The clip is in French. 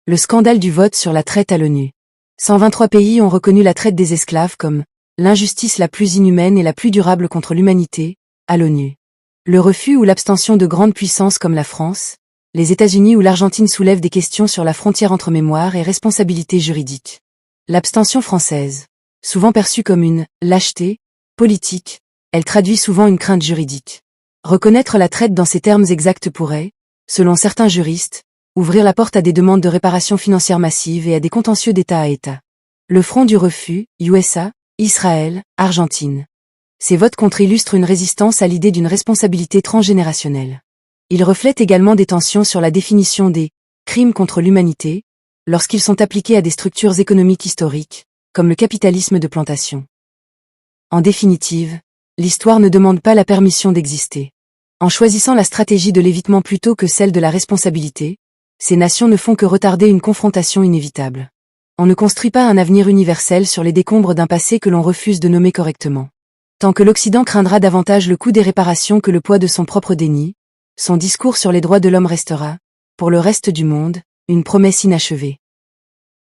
Le scandale du vote sur la traite à l'ONU. 123 pays ont reconnu la traite des esclaves comme l'injustice la plus inhumaine et la plus durable contre l'humanité, à l'ONU. Le refus ou l'abstention de grandes puissances comme la France, les États-Unis ou l'Argentine soulèvent des questions sur la frontière entre mémoire et responsabilité juridique. L'abstention française, souvent perçue comme une lâcheté politique, elle traduit souvent une crainte juridique. Reconnaître la traite dans ces termes exacts pourrait, selon certains juristes, ouvrir la porte à des demandes de réparation financière massives et à des contentieux d'État à État. Le front du refus, USA, Israël, Argentine. Ces votes contre illustrent une résistance à l'idée d'une responsabilité transgénérationnelle. Ils reflètent également des tensions sur la définition des crimes contre l'humanité, lorsqu'ils sont appliqués à des structures économiques historiques, comme le capitalisme de plantation. En définitive, l'histoire ne demande pas la permission d'exister. En choisissant la stratégie de l'évitement plutôt que celle de la responsabilité, ces nations ne font que retarder une confrontation inévitable. On ne construit pas un avenir universel sur les décombres d'un passé que l'on refuse de nommer correctement. Tant que l'Occident craindra davantage le coût des réparations que le poids de son propre déni, son discours sur les droits de l'homme restera, pour le reste du monde, une promesse inachevée.